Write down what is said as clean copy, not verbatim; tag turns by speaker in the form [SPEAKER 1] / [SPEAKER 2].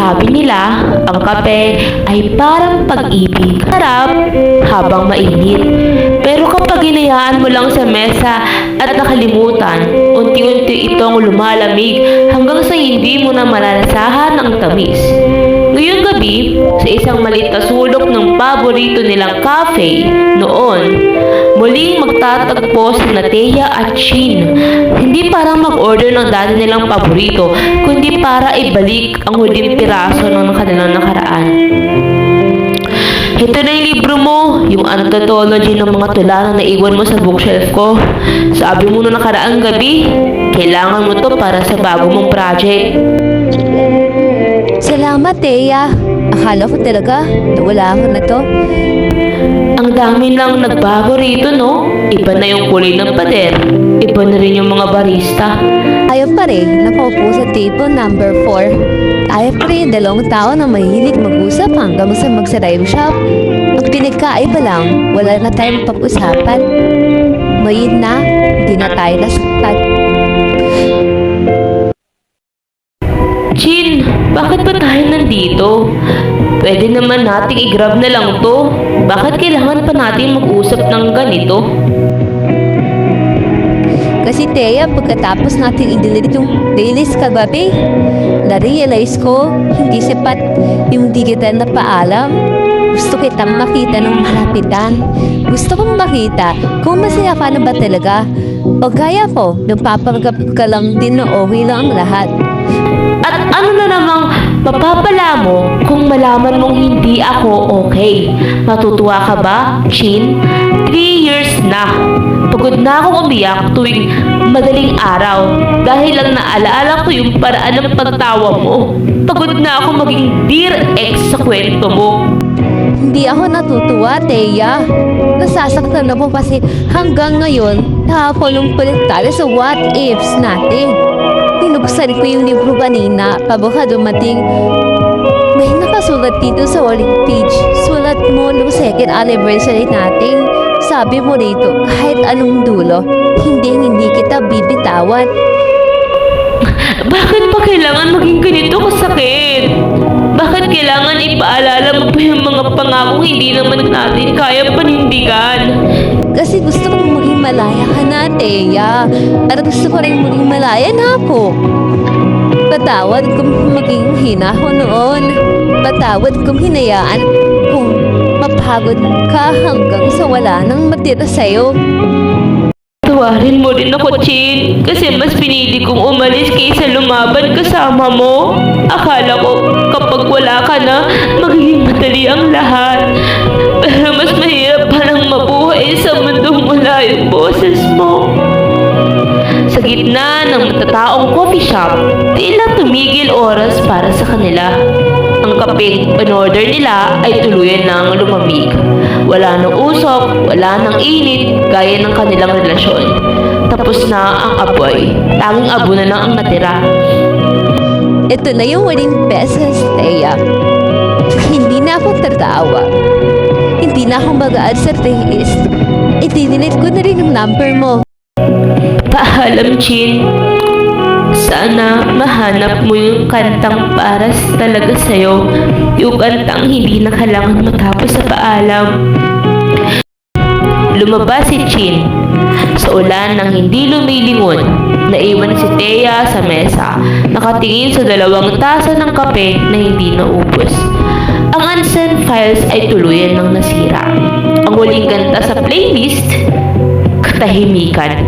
[SPEAKER 1] Sabi nila, ang kape ay parang pag-ibig. Harap habang mainit. Pero kapag hinayaan mo lang sa mesa at nakalimutan, unti-unti itong lumalamig hanggang sa hindi mo na malalasahan ang tamis. Ngayong gabi, sa isang maliit na sulok ng paborito nilang cafe noon, muling magtatagpo si Thea at Chin. Hindi para mag-order ng dati nilang paborito, kundi para ibalik ang huling piraso ng kanilang nakaraan. Ito na yung libro mo, yung anthology ng mga tula na naiwan mo sa bookshelf ko. Sabi mo na nakaraang gabi, kailangan mo to para sa bago mong project.
[SPEAKER 2] Salamat, Thea. Akala ko talaga nawala ako na to.
[SPEAKER 1] Ang dami lang nagbago rito, no? Iba na yung kulay ng pader. Iba na rin yung mga barista.
[SPEAKER 2] Ayaw pa rin nakaupo sa table number 4. Ayaw pa rin dalawang tao na mahilig mag-usap hanggang sa magsara yung shop. Ang pinagkaiba lang, wala na tayong pag-usapan. Mayin na, hindi na tayo nasaktan.
[SPEAKER 1] Chin, bakit ba tayo nandito? Pwede naman nating i-grab na lang to. Bakit kailangan pa natin mag-usap ng ganito?
[SPEAKER 2] Kasi Thea, pagkatapos natin i-delete yung playlist kagabi, na-realize ko, hindi sapat yung di kita napaalam. Gusto kitang makita ng malapitan. Gusto kong makita kung masaya ka na ba talaga. O kaya po, nagpapanggap ka lang din na okay lang ang lahat.
[SPEAKER 1] At ano na namang mapapala mo kung malaman mong hindi ako okay? Matutuwa ka ba, Chin? 3 years na. Pagod na akong umiyak tuwing madaling araw dahil lang naalaala ko yung paraan ng pagtawa mo. Pagod na ako maging dear ex sa kwento mo.
[SPEAKER 2] Hindi ako natutuwa, Thea. Nasasaktan ako kasi hanggang ngayon, nakapulong palit tayo sa what ifs natin. Pinuksan ko yung libro kanina, pabuka dumating. May nakasulat dito sa uling page. Sulat mo nung second anniversary natin. Sabi mo rito, kahit anong dulo, hindi kita bibitawan.
[SPEAKER 1] Bakit pa kailangan maging ganito kasakit? Bakit kailangan ipaalala mo pa yung mga pangakong hindi naman natin kaya panindigan?
[SPEAKER 2] Kasi gusto kong maging malaya ka na, Thea. At gusto ko rin maging malaya na ako. Patawad kung maging hina ko noon. Patawad kung hinayaan kung mapagod ka hanggang sa wala nang matira sa'yo.
[SPEAKER 1] Tawarin mo rin ako, Chin, kasi mas pinili kong umalis kaysa lumaban kasama mo. Akala ko kapag wala ka na, magiging madali ang lahat. Pero mas mahirap palang mabuhay sa mundong wala yung boses mo. Sa gitna ng matataong coffee shop, tila tumigil oras para sa kanila. Ang kapeng in-order nila ay tuluyan ng lumamig. Wala nang usok, wala nang init, gaya ng kanilang relasyon. Tapos na ang apoy. Tanging abo na lang ang natira.
[SPEAKER 2] Ito na yung huling beses, Thea. Hindi na ako tatawa. Hindi na ako mag-add sa playlist. I-delete ko na rin yung number mo.
[SPEAKER 1] Paalam, Chin. Sana mahanap mo yung kantang para talaga sa'yo. Yung kantang hindi na kailangan matapos sa paalam. Lumabas si Chin. Sa ulan ng hindi lumilingon, naiwan si Thea sa mesa, nakatingin sa 2 tasa ng kape na hindi naubos. Ang unsent files ay tuluyan ng nasira. Ang huling kanta sa playlist, katahimikan.